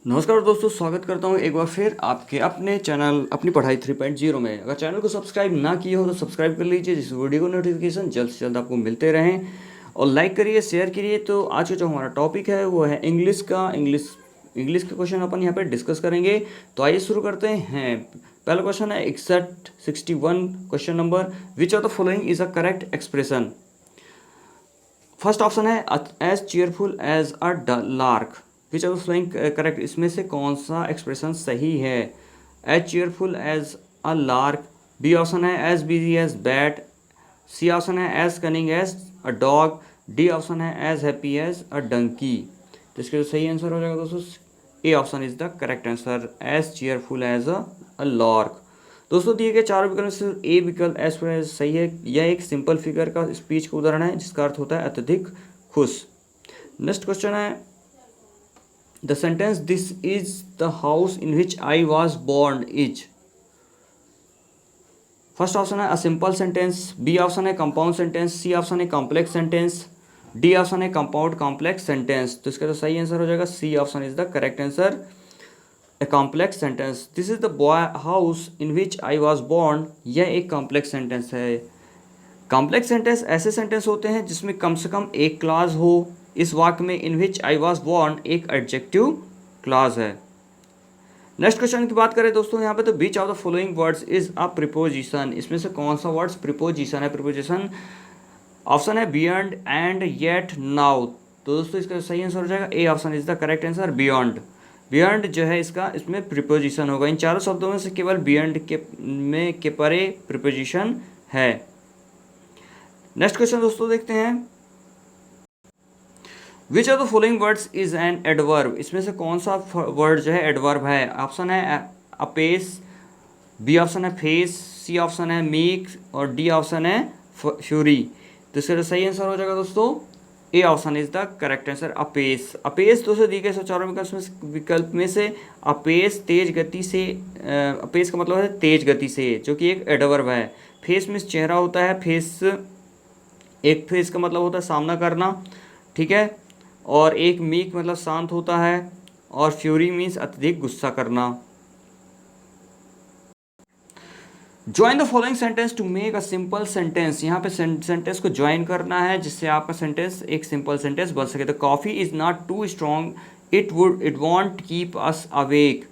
नमस्कार दोस्तों, स्वागत करता हूँ एक बार फिर आपके अपने चैनल अपनी पढ़ाई 3.0 में। अगर चैनल को सब्सक्राइब ना किए हो तो सब्सक्राइब कर लीजिए, जिस वीडियो को नोटिफिकेशन जल्द से जल्द आपको मिलते रहें। और लाइक करिए, शेयर करिए। तो आज का जो हमारा टॉपिक है वो है इंग्लिश के क्वेश्चन अपन यहाँ पे डिस्कस करेंगे। तो आइए शुरू करते हैं। पहला क्वेश्चन है 61 question number, which of the following is a correct expression. First option है as cheerful as a lark, which are flowing correct. इसमें से कौन सा एक्सप्रेशन सही है। As cheerful as a lark, B option है as busy as bat, C option है as cunning as a dog, D option है as happy as a donkey. तो इसका जो सही आंसर हो जाएगा दोस्तों, A option is the correct answer, as cheerful as a lark. दोस्तों दिए गए चारों विकल्प से ए विकल्प एज पर सही है। यह एक सिंपल फिगर का स्पीच का उदाहरण है जिसका अर्थ होता है अत्यधिक खुश। नेक्स्ट क्वेश्चन है the sentence this is the house in which I was born is. First option है a simple sentence, B option है कंपाउंड सेंटेंस, सी ऑप्शन है कॉम्प्लेक्स सेंटेंस, डी ऑप्शन है कंपाउंड कॉम्प्लेक्स सेंटेंस। तो इसका तो सही answer हो जाएगा C option is the correct answer, a complex sentence. This is the boy house in which I was born, यह एक कॉम्प्लेक्स सेंटेंस है। कॉम्प्लेक्स सेंटेंस ऐसे सेंटेंस होते हैं जिसमें कम से कम एक क्लॉज हो। इस वाक्य में in which I was born एक एडजेक्टिव क्लॉज है। नेक्स्ट क्वेश्चन की बात करें दोस्तों यहाँ पे, तो which of the following words is a preposition. इसमें से कौन सा वर्ड्स प्रिपोजिशन है। प्रिपोजिशन ऑप्शन है बियॉन्ड एंड येट नाउ। तो दोस्तों इसका सही आंसर हो जाएगा A option is the correct answer, beyond. Beyond जो है इसका इसमें प्रिपोजिशन होगा। इन चारों शब्दों में से केवल बियॉन्ड के परे प्रिपोजिशन है। नेक्स्ट क्वेश्चन दोस्तों देखते हैं, विच of the following words is an adverb. इसमें से कौन सा वर्ड जो है एडवर्ब है। ऑप्शन है अपेस, बी ऑप्शन है फेस, सी ऑप्शन है मीक और डी ऑप्शन है फ्यूरी। तो इसका जो सही आंसर हो जाएगा दोस्तों A option is the correct answer, अपेस। अपेस दोस्तों दी गए चारों विकल्प में से अपेस तेज गति से, अपेस का मतलब है तेज गति से, जो कि एक एडवर्ब है। फेस मीन्स चेहरा होता है, फेस एक फेस का मतलब होता है सामना करना, ठीक है। और एक मीक मतलब शांत होता है, और फ्यूरी मीन्स अत्यधिक गुस्सा करना। Join the following sentence to make a simple sentence. यहाँ पे सेंटेंस को ज्वाइन करना है जिससे आपका सेंटेंस एक सिंपल सेंटेंस बन सके। The coffee is not too strong, it won't keep us awake.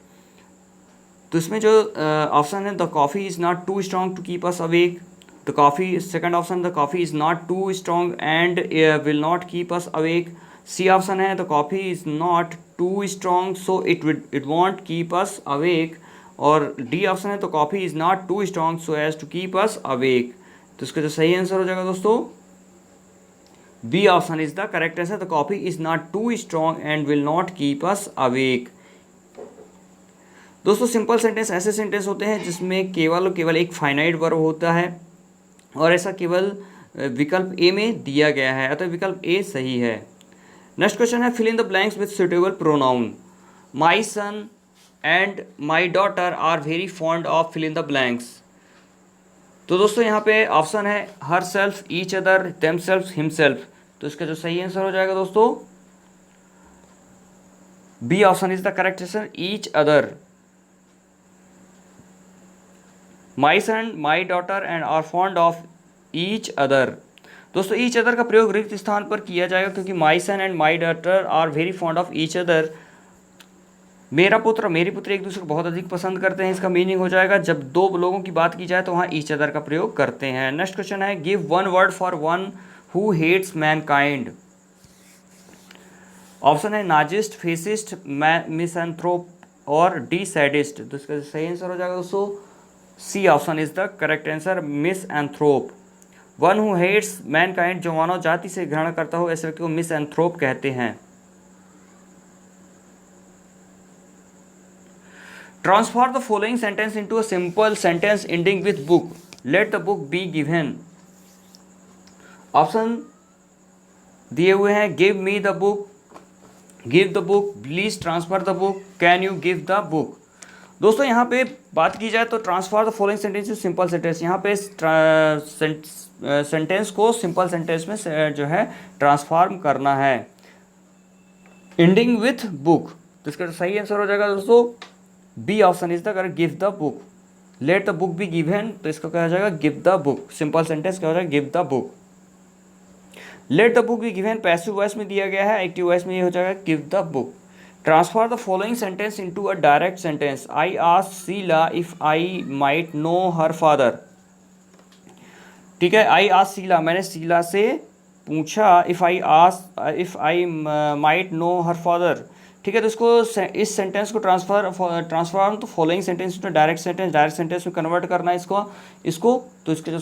तो इसमें जो ऑप्शन है the coffee is not too strong to keep us awake, the coffee second option the coffee is not too strong and will not keep us awake. C option है the coffee is not too strong so it won't keep us awake. और D option है तो coffee is not too strong so as to keep us awake. तो इसका जो सही answer हो जाएगा दोस्तों B option is the correct answer, the coffee is not too strong and will not keep us awake. दोस्तों सिंपल सेंटेंस ऐसे sentence होते हैं जिसमें केवल एक फाइनाइट वर्ब होता है, और ऐसा केवल विकल्प ए में दिया गया है, अतः विकल्प ए सही है। नेक्स्ट क्वेश्चन है fill in the blanks with suitable pronoun. My son and my daughter are very fond of fill in the blanks. तो दोस्तों यहाँ पे ऑप्शन है herself, each other, themselves, himself. तो इसका जो सही आंसर हो जाएगा दोस्तों B option is the correct answer, each other. My son my daughter and are fond of each other. दोस्तों ईच अदर का प्रयोग रिक्त स्थान पर किया जाएगा क्योंकि my son and my daughter are very fond of each other. मेरा पुत्र और मेरी पुत्री एक दूसरे को बहुत अधिक पसंद करते हैं। इसका मीनिंग हो जाएगा जब दो लोगों की बात की जाए तो वहाँ ईच अदर का प्रयोग करते हैं। नेक्स्ट क्वेश्चन है give one word for one who hates mankind. Option है नाजिस्ट, फेसिस्ट, मिसएंथ्रोप और डी सैडिस्ट। तो इसका सही आंसर हो जाएगा दोस्तों C option is the correct answer, misanthrope. One who hates mankind, जो मानव जाति से घृणा करता हो ऐसे व्यक्ति को मिसएंथ्रोप कहते हैं। Transform the following sentence into a simple sentence ending with book, let the book be given. Option दिए हुए हैं give me the book, give the book, please transfer the book, can you give the book. दोस्तों यहाँ पे बात की जाए तो transfer the following sentence to simple sentence, यहाँ पे सेंटेंस को सिंपल सेंटेंस में जो है ट्रांसफॉर्म करना है। एंडिंग विथ बुक, तो इसका जो सही आंसर हो जाएगा दोस्तों B option is the correct, give the book. Let the book be given, तो इसका क्या हो जाएगा give the book. Simple sentence क्या हो जाएगा give the book. Let the book be given passive voice में दिया गया है, एक्टिव वॉइस में ये हो जाएगा give the book. Transfer the following sentence into a direct sentence. I asked Sheela if I might know her father. ठीक है, आई आस्क्ड शीला, मैंने शीला से पूछा, if I might know her father. ठीक है, तो इसको इस सेंटेंस को ट्रांसफॉर्म तो following sentence to direct sentence में कन्वर्ट करना है इसको। तो इसके जो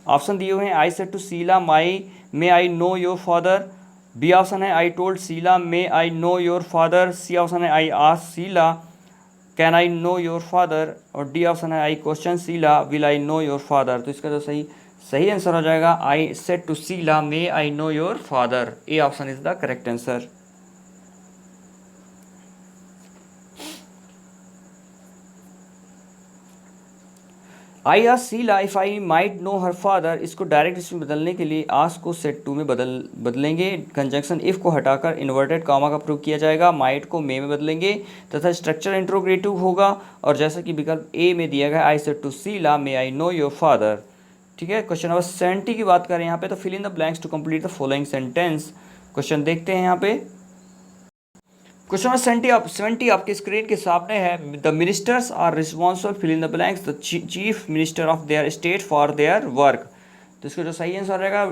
ऑप्शन दिए हुए हैं, I said to Sheela may I know your father. B option है I told Sheela may I know your father. C option है I asked Sheela can I know your father. और डी ऑप्शन है I question Sheela will I know your father. तो इसका जो सही answer हो जाएगा I said to Sheela may I know your father. A option is the correct answer. I asked Sheela if I might know her father, इसको direct इसमें बदलने के लिए आस्क को सेड टू में बदलेंगे। कंजंक्शन इफ को हटाकर इन्वर्टेड कॉमा का प्रयोग किया जाएगा। माइट को मे में बदलेंगे तथा स्ट्रक्चर इंट्रोगेटिव होगा। और जैसा कि विकल्प ए में दिया गया I said to Sheela may I know your father. ठीक है, क्वेश्चन नंबर 70 की बात करें यहाँ पे, तो fill in the blanks to complete the following sentence. Question देखते हैं यहाँ पे। क्वेश्चन नंबर 70 आपके स्क्रीन के सामने है। The ministers are responsible fill in the blanks the chief minister of their state for their work. तो इसका जो सही आंसर रहेगा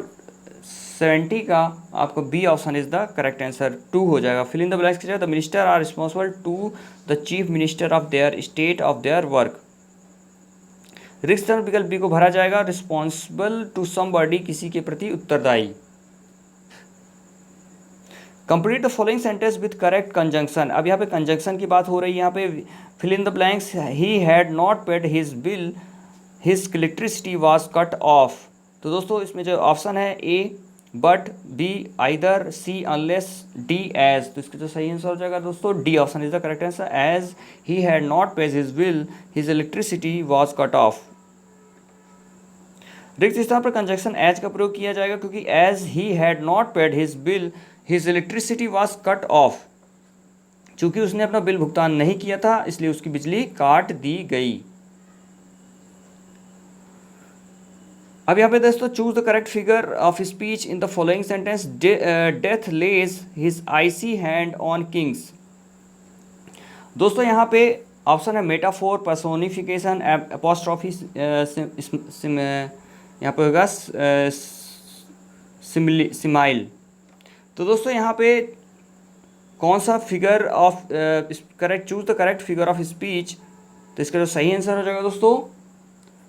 70 का आपको B option is the correct answer, 2 हो जाएगा। फिल इन द ब्लैंक्स की जगह the minister are responsible to the chief minister of their state of their work. रिक्त स्थान विकल्प बी को भरा जाएगा। रिस्पॉन्सिबल टू समबडी, किसी के प्रति उत्तरदायी। Complete the following sentence with correct conjunction. अब यहाँ पे कंजंक्शन की बात हो रही है। यहाँ पे fill in the blanks, he had not paid his bill, his electricity was cut off. तो दोस्तों इसमें जो ऑप्शन है A but, B either, C unless, D as. तो इसका जो सही आंसर हो जाएगा दोस्तों D option is the correct answer, as he had not paid his bill, his electricity was cut off. रिक्त स्थान पर कंजंक्शन एज का प्रयोग किया जाएगा क्योंकि as he had not paid his bill his electricity was cut off. चूंकि उसने अपना बिल भुगतान नहीं किया था इसलिए उसकी बिजली काट दी गई। अब यहाँ पे दोस्तों choose the correct figure of speech in the following sentence. Death lays his icy hand on kings. दोस्तों यहाँ पे ऑप्शन है मेटाफोर, पर्सोनिफिकेशन, एपोस्ट्रॉफी, यहाँ पे होगा सिमाइल। तो दोस्तों यहाँ पे कौन सा figure of correct, choose the correct figure of speech. तो इसका जो सही आंसर हो जाएगा दोस्तों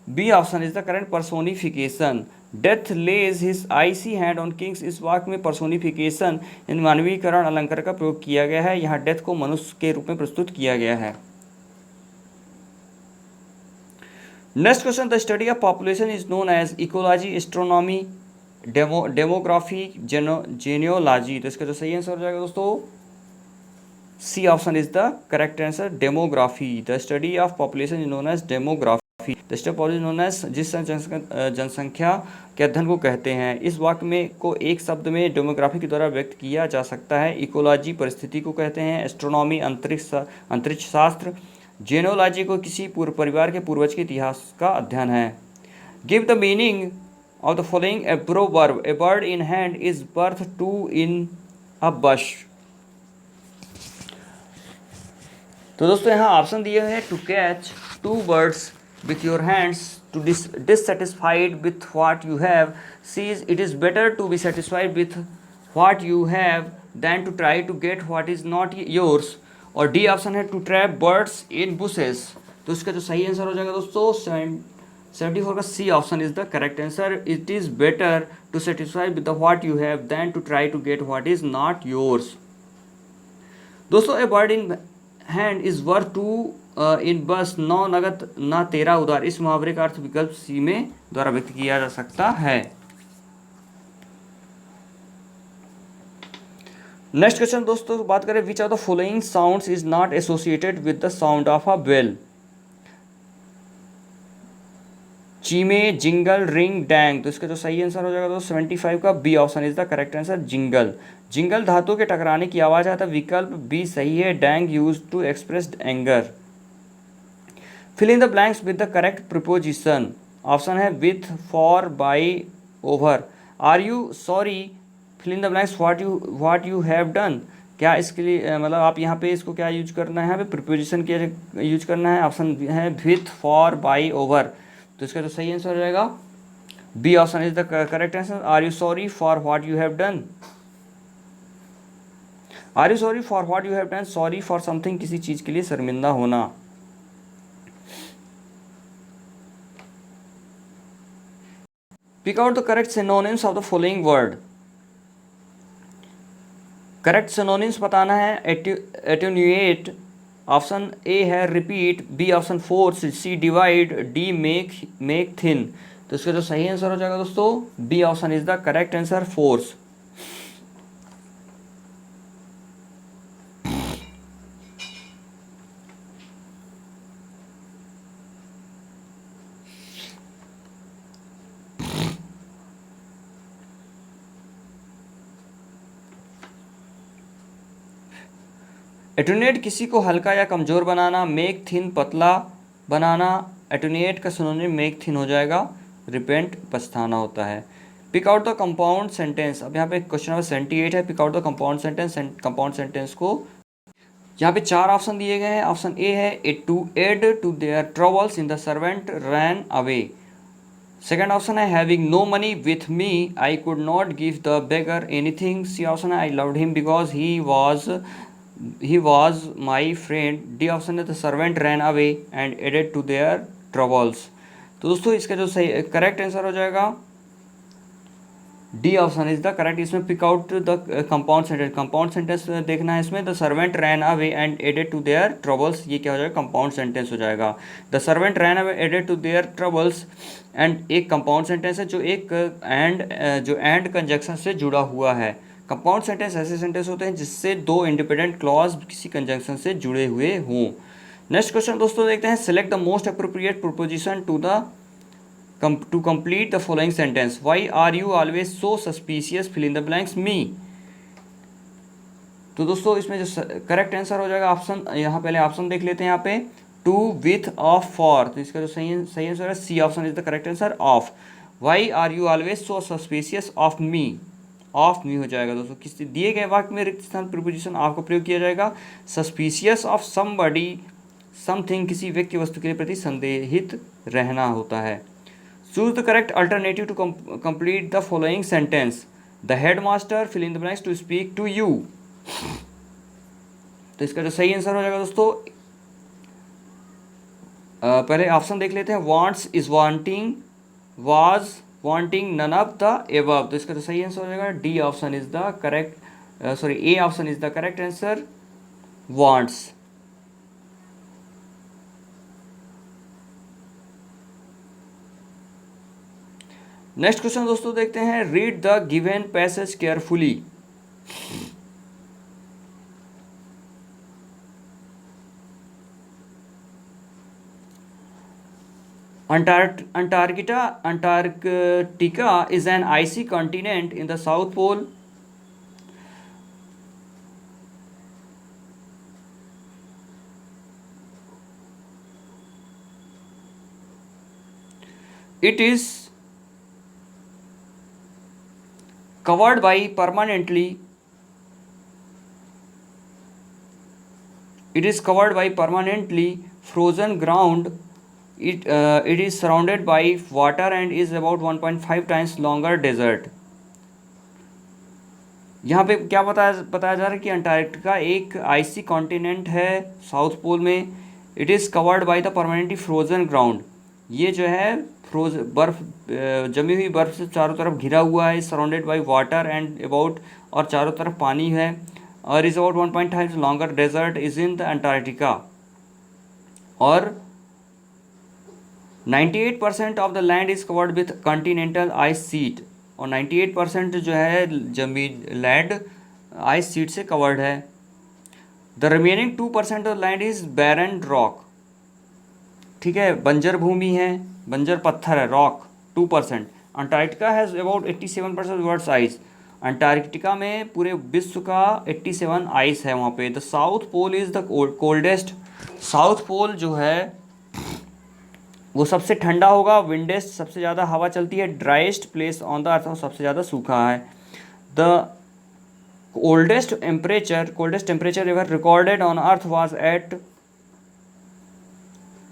B option is the correct, personification. Death lays his icy hand on kings, इस वाक्य में पर्सोनिफिकेशन यानी मानवीकरण अलंकार का प्रयोग किया गया है। यहाँ डेथ को मनुष्य के रूप में प्रस्तुत किया गया है। Next question, the study of population is known as ecology, astronomy, demography, genealogy. तो इसका जो सही आंसर हो जाएगा दोस्तों C option is the correct answer, demography. The study of population is known as demography. The study of population known as, जिस जनसंख्या के अध्ययन को कहते हैं। इस वाक्य में को एक शब्द में डेमोग्राफी के द्वारा व्यक्त किया जा सकता है। इकोलॉजी परिस्थिति को कहते हैं, एस्ट्रोनॉमी अंतरिक्ष शास्त्र, जेनियोलॉजी को किसी पूर्व परिवार के पूर्वज के इतिहास का अध्ययन है। Give the meaning of the following proverb. A bird in hand is worth two in a bush. तो दोस्तों यहाँ ऑप्शन दिए हैं to catch two birds with your hands, to dissatisfied with what you have, says it is better to be satisfied with what you have than to try to get what is not yours। और D option है to trap birds in bushes. तो इसका जो सही answer हो जाएगा दोस्तों 74 का C option is the correct answer. It is better to satisfy with what you have than to try to get what is not yours. दोस्तों a bird in hand is worth two in bush, 9 नगद न 13 उधार। इस मुहावरे का अर्थ विकल्प सी में द्वारा व्यक्त किया जा सकता है। नेक्स्ट क्वेश्चन दोस्तों बात करें, which of the following sounds is not associated with the sound of a bell. Chime, jingle, ring, dang. तो इसका जो सही आंसर हो जाएगा दोस्तों 75 का B option is the correct answer, jingle. Jingle धातु के टकराने की आवाज आता है, विकल्प बी सही है। Dang use to express anger. Fill in the blanks with the correct preposition. Option है with, for, by, over. Are you sorry, fill in the blanks what you have done. क्या इसके लिए मतलब आप यहाँ पे इसको क्या यूज करना है, यहाँ पे प्रिपोजिशन क्या यूज करना है। ऑप्शन है विथ, फॉर, बाई, ओवर। तो इसका जो सही आंसर हो जाएगा B option is the correct answer. Are you sorry for what you have done. Are you sorry for what you have done, sorry for something, किसी चीज के लिए शर्मिंदा होना। Pick out the correct synonyms of the following word. Correct synonyms बताना है। Attenuate, option A है repeat, B option force, C divide, D make thin. तो इसका जो सही आंसर हो जाएगा दोस्तों B option is the correct answer, force. एटोनेट किसी को हल्का या कमज़ोर बनाना, मेक थिन पतला बनाना। एटोनेट का सिनोनिम मेक थिन हो जाएगा, रिपेंट पछताना होता है। Pick out the compound sentence. अब यहाँ पे क्वेश्चन नंबर 78 है, pick out the compound sentence. Compound sentence को यहाँ पे 4 ऑप्शन दिए गए हैं। ऑप्शन ए है it to add to their troubles in the servant ran away. Second option है having no money with me I could not give the beggar anything. C option है I loved him because he was my friend। D option है the servant ran away and added to their troubles. तो दोस्तों इसका जो सही correct answer हो जाएगा D option is the correct. इसमें pick out the compound sentence. Compound sentence देखना है इसमें, the servant ran away and added to their troubles. ये क्या हो जाएगा, कंपाउंड सेंटेंस हो जाएगा। The servant ran away added to their troubles and एक कंपाउंड सेंटेंस है जो एक एंड कंजक्शन से जुड़ा हुआ है। कंपाउंड सेंटेंस ऐसे सेंटेंस होते हैं जिससे दो इंडिपेंडेंट क्लॉज किसी कंजंक्शन से जुड़े हुए हों। नेक्स्ट क्वेश्चन दोस्तों देखते हैं। Select the most appropriate proposition to complete the following sentence. Why are you always so suspicious, fill in the blanks, me. तो दोस्तों इसमें जो करेक्ट आंसर हो जाएगा ऑप्शन, यहाँ पहले ऑप्शन देख लेते हैं। यहाँ पे टू, विथ, ऑफ, फॉर। तो इसका जो सही आंसर है C option is the correct answer, of. Why are you always so suspicious of me, of me हो जाएगा दोस्तों। किसी दिए गए वाक्य में रिक्त स्थान प्रीपोजिशन ऑफ का प्रयोग किया जाएगा। सस्पिशियस ऑफ समबडी समथिंग, किसी व्यक्ति वस्तु के प्रति संदेहित रहना होता है। Choose the correct alternative to complete the following sentence. The headmaster, fill in the blanks, to speak to you. तो इसका जो सही आंसर हो जाएगा दोस्तों पहले ऑप्शन देख लेते हैं। Wants is wanting, was wanting, none of the above. तो इसका तो सही आंसर हो जाएगा D option is the correct, sorry A option is the correct answer, wants. Next question दोस्तों देखते हैं। Read the given passage carefully. Antarctica is an icy continent in the South Pole. It is covered by permanently frozen ground. It is surrounded by water and is about 1.5 times longer desert. यहाँ पे क्या बताया जा रहा है कि Antarctica एक आइसी continent है साउथ पोल में। It is covered by the permanently frozen ground. ये जो है बर्फ, जमी हुई बर्फ से चारों तरफ घिरा हुआ है। Surrounded by water and about, और चारों तरफ पानी है। और is about 1.5 times longer desert is in the Antarctica. और 98% of the land is covered with continental ice sheet. और 98% जो है जमीन लैंड आइस शीट से कवर्ड है। The remaining 2% of land is barren rock. ठीक है, बंजर भूमि है, बंजर पत्थर है, rock 2%। Antarctica has about 87% world ice. Antarctica में पूरे विश्व का 87 आइस है वहाँ पे। The south pole is the coldest. South pole जो है वो सबसे ठंडा होगा, विंडेस्ट सबसे ज़्यादा हवा चलती है, driest place on the earth सबसे ज़्यादा सूखा है। The coldest temperature ever recorded on earth was at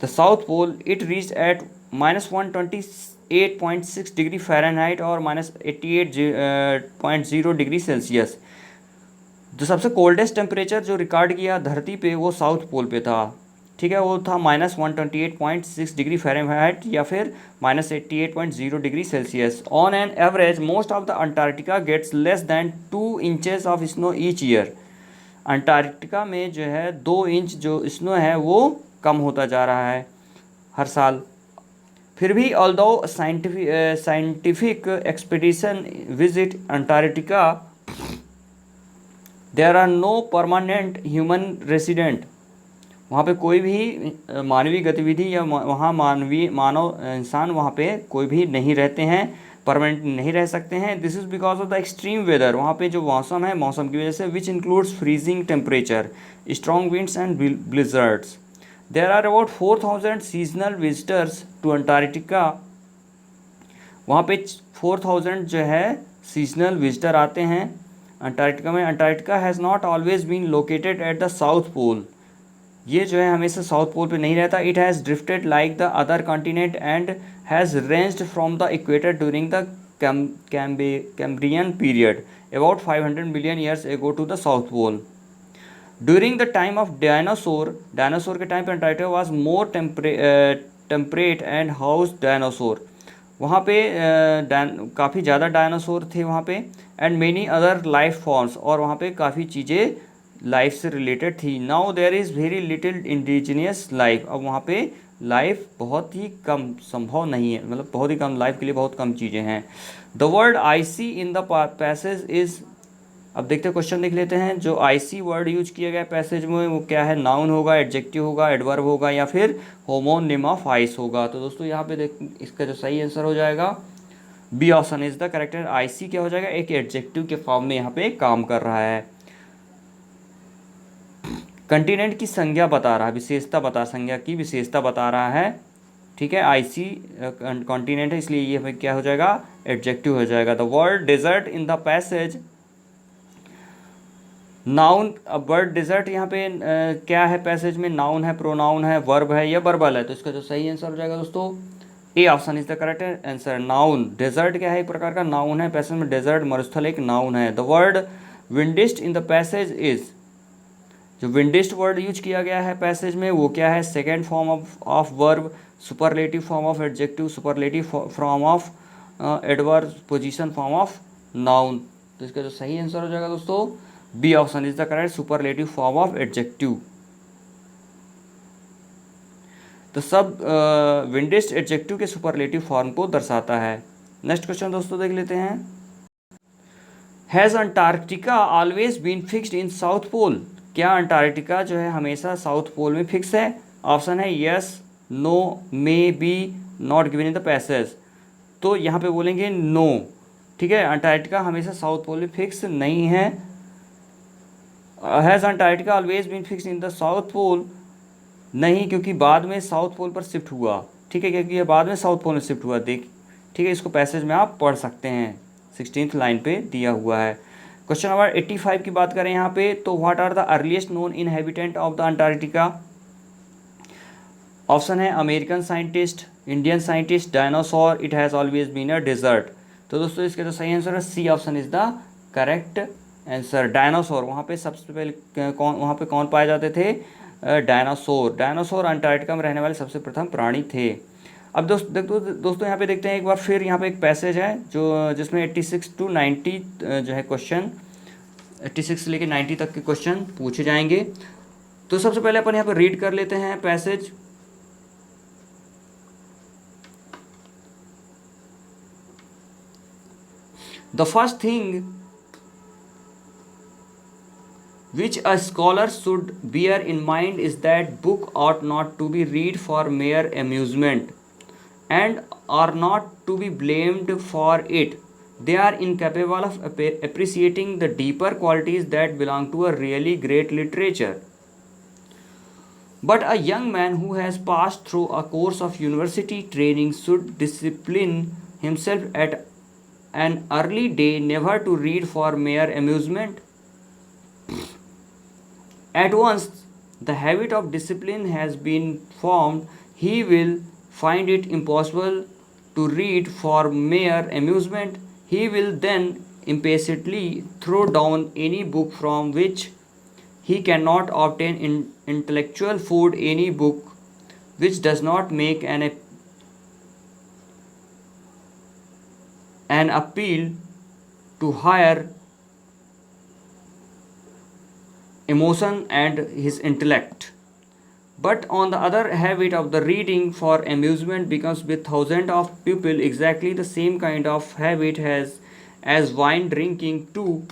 the south pole. It reach at -128.6 degree Fahrenheit और -88.0 डिग्री सेल्सियस। जो सबसे कोल्डेस्ट टेम्परेचर जो रिकॉर्ड किया धरती पे वो साउथ पोल पे था, ठीक है, वो था -128.6 डिग्री फ़ारेनहाइट या फिर -88.0 degree Celsius. On an average most of the Antarctica gets less than 2 inches of snow each year. Antarctica में जो है 2 इंच जो स्नो है वो कम होता जा रहा है हर साल। फिर भी although scientific expedition visit Antarctica, there are no permanent human resident. वहाँ पे कोई भी मानवीय गतिविधि या वहाँ मानव इंसान वहाँ पे कोई भी नहीं रहते हैं, परमानेंट नहीं रह सकते हैं। This is because of the extreme weather. वहाँ पे जो मौसम है, मौसम की वजह से, which includes freezing temperature, strong winds and blizzards. There are about 4000 seasonal visitors to Antarctica. वहाँ पे 4000 जो है सीजनल विजिटर आते हैं अंटार्कटिका में। Antarctica has not always been located at the south pole. ये जो है हमेशा साउथ पोल पे नहीं रहता। It has drifted like the other continent and has ranged from the equator during the Cambrian period about 500 million years ago to the south pole. During the time of dinosaur के time पर Antarctica was more temperate and house dinosaur. वहाँ पे काफ़ी ज़्यादा dinosaur थे वहाँ पे, and many other life forms, और वहाँ पे काफ़ी चीज़ें लाइफ से रिलेटेड थी। Now there is very little indigenous life. अब वहाँ पे लाइफ बहुत ही कम, संभव नहीं है, मतलब बहुत ही कम, लाइफ के लिए बहुत कम चीज़ें हैं। The word ice in the passage is, अब देखते हैं क्वेश्चन देख लेते हैं। जो आई सी वर्ड यूज किया गया पैसेज में वो क्या है? नाउन होगा, एडजेक्टिव होगा, एडवर्ब होगा, या फिर होमोनिम ऑफ आइस होगा। तो दोस्तों यहाँ पे देख, इसका जो सही आंसर हो जाएगा B option is the correct. I see क्या हो जाएगा? एक एडजेक्टिव के फॉर्म में यहाँ पे काम कर रहा है। कंटिनेंट की संज्ञा बता रहा है, विशेषता बता, संज्ञा की विशेषता बता रहा है, ठीक है। आई सी कॉन्टिनेंट है, इसलिए ये हमें क्या हो जाएगा? एडजेक्टिव हो जाएगा। The word desert in the passage, noun. अब वर्ड डेजर्ट यहाँ पे क्या है? पैसेज में नाउन है, प्रोनाउन है, वर्ब है या वर्बल है? तो इसका जो सही आंसर हो जाएगा दोस्तों A option is the correct answer, noun. Desert क्या है? एक प्रकार का नाउन है, पैसेज में डेजर्ट मरुस्थल एक नाउन है। The word windiest in the passage is, जो विंडिस्ट वर्ड यूज किया गया है पैसेज में वो क्या है? Second form of verb, superlative form of adjective, superlative form of adverb, position form of noun. तो इसका जो सही आंसर हो जाएगा दोस्तों B option is the correct, superlative form of adjective. तो सब विंडिस्ट एडजेक्टिव के सुपरलेटिव फॉर्म को दर्शाता है। नेक्स्ट क्वेश्चन दोस्तों देख लेते हैं। Has Antarctica always been fixed in south pole? क्या अंटार्कटिका जो है हमेशा साउथ पोल में फिक्स है? ऑप्शन है yes, no, maybe, not given in the passage. तो यहाँ पे बोलेंगे नो, ठीक है। अंटार्कटिका हमेशा साउथ पोल में फिक्स नहीं है। Has Antarctica always been fix in the south pole? नहीं, क्योंकि बाद में साउथ पोल पर शिफ्ट हुआ, ठीक है, क्योंकि ये बाद में साउथ पोल में शिफ्ट हुआ, देख, ठीक है। इसको पैसेज में आप पढ़ सकते हैं, 16th लाइन पे दिया हुआ है। क्वेश्चन नंबर 85 की बात करें यहाँ पे, तो what are the earliest known inhabitant of the Antarctica? Option है American scientist, Indian scientist, dinosaur, it has always been a desert. तो दोस्तों इसका जो सही आंसर है C option is the correct answer, dinosaur. वहाँ पे सबसे पहले वहाँ पे कौन पाए जाते थे? डायनासोर। डायनासोर अंटार्कटिका में रहने वाले सबसे प्रथम प्राणी थे। अब दोस्तों यहाँ पे देखते हैं एक बार फिर, यहाँ पे एक पैसेज है जो जिसमें 86 to 90 जो है क्वेश्चन, 86 से लेकर 90 तक के क्वेश्चन पूछे जाएंगे। तो सबसे पहले अपन यहाँ पर रीड कर लेते हैं passage. The first thing which a scholar should bear in mind is that book ought not to be read for mere amusement and are not to be blamed for it. They are incapable of appreciating the deeper qualities that belong to a really great literature. But a young man who has passed through a course of university training should discipline himself at an early day never to read for mere amusement. At once the habit of discipline has been formed, he will find it impossible to read for mere amusement. He will then impatiently throw down any book from which he cannot obtain intellectual food, any book which does not make an appeal to higher emotion and his intellect. But on the other, habit of the reading for amusement becomes with thousands of people exactly the same kind of habit as wine drinking too.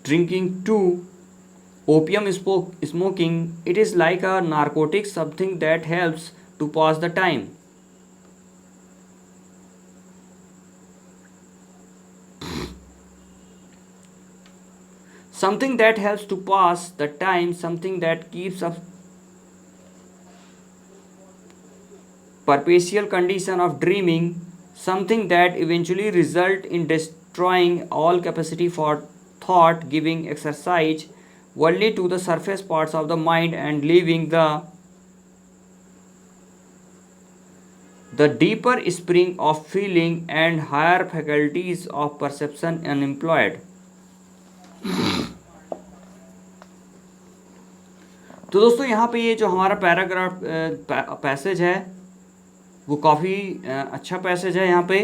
Drinking too, opium smoking, it is like a narcotic, something that helps to pass the time. Something that helps to pass the time, something that keeps a perpetual condition of dreaming, something that eventually result in destroying all capacity for thought, giving exercise only to the surface parts of the mind and leaving the deeper spring of feeling and higher faculties of perception unemployed. तो दोस्तों यहाँ पे ये जो हमारा paragraph passage है वो काफ़ी अच्छा पैसेज है यहाँ पे।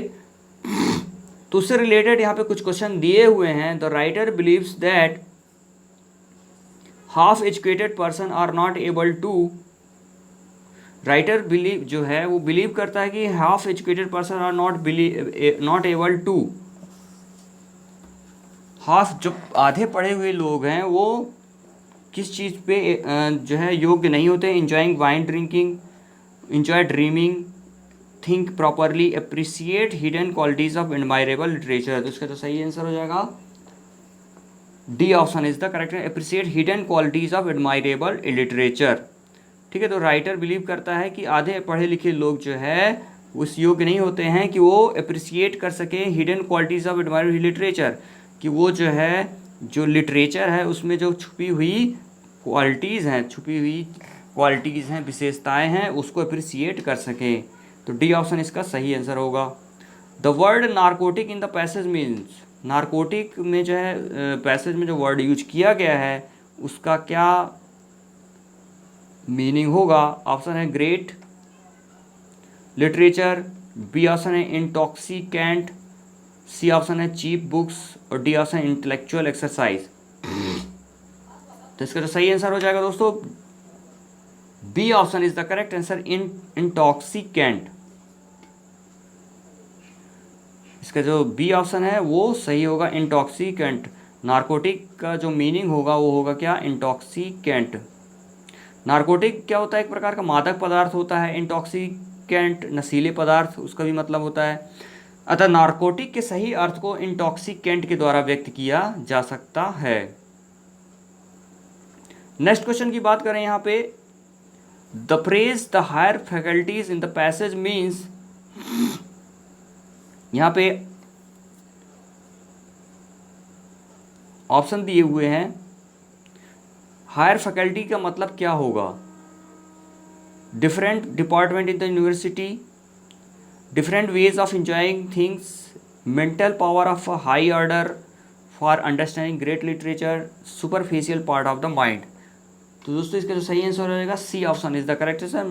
तो उससे रिलेटेड यहाँ पे कुछ क्वेश्चन दिए हुए हैं। The writer believes that half educated person are not able to, writer believe जो है वो बिलीव करता है कि half educated person are not able to, half जो आधे पढ़े हुए लोग हैं वो किस चीज़ पे जो है योग्य नहीं होते। Enjoying wine drinking, enjoy dreaming, think properly, appreciate hidden qualities of admirable literature. तो इसका तो सही आंसर हो जाएगा D option is the correct, appreciate hidden qualities of admirable literature. ठीक है, तो राइटर बिलीव करता है कि आधे पढ़े लिखे लोग जो है उस योग्य नहीं होते हैं कि वो अप्रिसिएट कर सकें hidden qualities of admirable literature, कि वो जो है जो लिटरेचर है उसमें जो छुपी हुई क्वालिटीज़ हैं, विशेषताएं हैं, उसको अप्रिसिएट कर सकें। तो डी ऑप्शन इसका सही आंसर होगा। The word narcotic in the passage means, narcotic में जो है पैसेज में जो वर्ड यूज किया गया है उसका क्या मीनिंग होगा। ऑप्शन है ग्रेट लिटरेचर, बी ऑप्शन है इंटॉक्सिकेंट, सी ऑप्शन है चीप बुक्स और डी ऑप्शन है इंटेलेक्चुअल एक्सरसाइज। तो इसका तो सही आंसर हो जाएगा दोस्तों B option is the correct answer, intoxicant. इसका जो बी ऑप्शन है वो सही होगा, इंटॉक्सिकेंट। नारकोटिक का जो मीनिंग होगा वो होगा क्या, इंटॉक्सिकेंट। नारकोटिक क्या होता है, एक प्रकार का मादक पदार्थ होता है। इंटॉक्सिकेंट नशीले पदार्थ, उसका भी मतलब होता है। अतः नारकोटिक के सही अर्थ को इंटॉक्सिकेंट के द्वारा व्यक्त किया जा सकता है। नेक्स्ट क्वेश्चन की बात करें यहाँ पे, the phrase the higher faculties in the passage means, यहाँ पे ऑप्शन दिए हुए हैं। हायर फैकल्टी का मतलब क्या होगा, different department in the university, different ways of enjoying things, mental power of a high order for understanding great literature, superficial part of the mind। तो दोस्तों इसका जो सही आंसर हो जाएगा C option is the correct answer,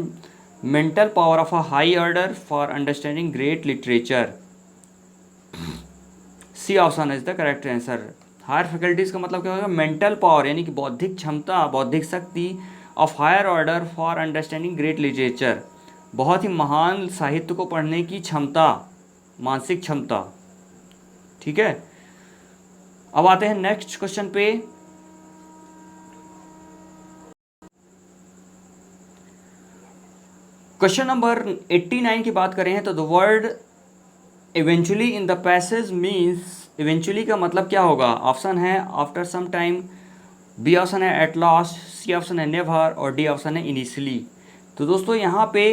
mental power of a high order for understanding great literature. C option is the correct answer. Higher faculties का मतलब क्या होगा, मेंटल पावर यानी कि बौद्धिक क्षमता, बौद्धिक शक्ति of higher order for understanding great literature, बहुत ही महान साहित्य को पढ़ने की क्षमता, मानसिक क्षमता। ठीक है, अब आते हैं नेक्स्ट क्वेश्चन पे। क्वेश्चन नंबर 89 की बात करें हैं तो the word eventually in the passage means, eventually का मतलब क्या होगा? ऑप्शन है after some time, B option है एट लास्ट, सी ऑप्शन है नेवर और डी ऑप्शन है इनिशियली। तो दोस्तों यहाँ पे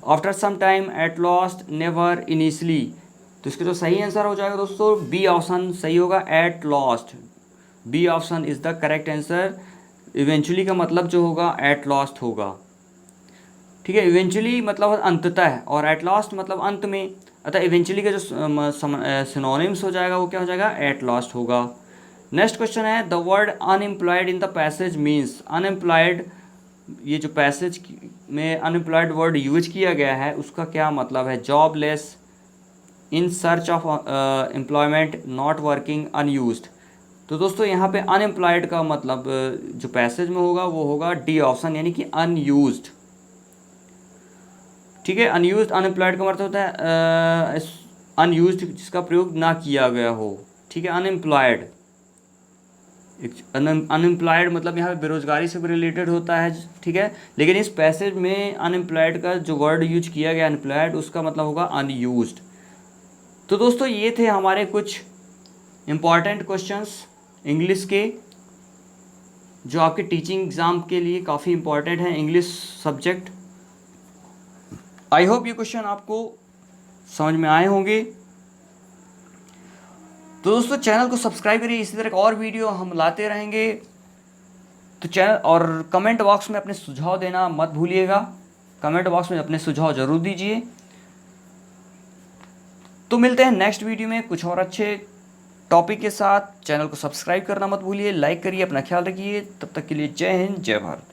after some time, at last, never, initially, तो इसका जो सही आंसर हो जाएगा दोस्तों बी ऑप्शन सही होगा, at last. B option is the correct answer. Eventually का मतलब जो होगा एट लास्ट होगा। ठीक है, इवेंचुअली मतलब अंततः और एट लास्ट मतलब अंत में, अतः इवेंचुअली का जो सिनोनिम्स हो जाएगा वो क्या हो जाएगा? एट लास्ट होगा। नेक्स्ट क्वेश्चन है the word unemployed in the passage means. Unemployed, ये जो पैसेज में अनएम्प्लॉयड वर्ड यूज किया गया है उसका क्या मतलब है? Jobless, in search of employment, not working, unused. तो दोस्तों यहाँ पे अनएम्प्लॉयड का मतलब जो पैसेज में होगा वो होगा डी ऑप्शन, यानी कि अनयूज्ड। ठीक है, अनयूज्ड, अनएम्प्लॉयड का मतलब होता है अनयूज्ड, जिसका प्रयोग ना किया गया हो। ठीक है, अनएम्प्लॉयड, अनएम्प्लॉयड मतलब यहाँ पे बेरोजगारी से भी रिलेटेड होता है। ठीक है, लेकिन इस पैसेज में अनएम्प्लॉयड का जो वर्ड यूज किया गया अनएम्प्लॉयड, उसका मतलब होगा अनयूज्ड। तो दोस्तों ये थे हमारे कुछ इम्पॉर्टेंट क्वेश्चंस इंग्लिश के, जो आपके टीचिंग एग्ज़ाम के लिए काफ़ी इम्पॉर्टेंट है, इंग्लिश सब्जेक्ट। आई होप ये क्वेश्चन आपको समझ में आए होंगे। तो दोस्तों चैनल को सब्सक्राइब करिए, इसी तरह और वीडियो हम लाते रहेंगे। तो चैनल और कमेंट बॉक्स में अपने सुझाव देना मत भूलिएगा, कमेंट बॉक्स में अपने सुझाव ज़रूर दीजिए। तो मिलते हैं नेक्स्ट वीडियो में कुछ और अच्छे टॉपिक के साथ। चैनल को सब्सक्राइब करना मत भूलिए, लाइक करिए, अपना ख्याल रखिए। तब तक के लिए जय हिंद, जय भारत।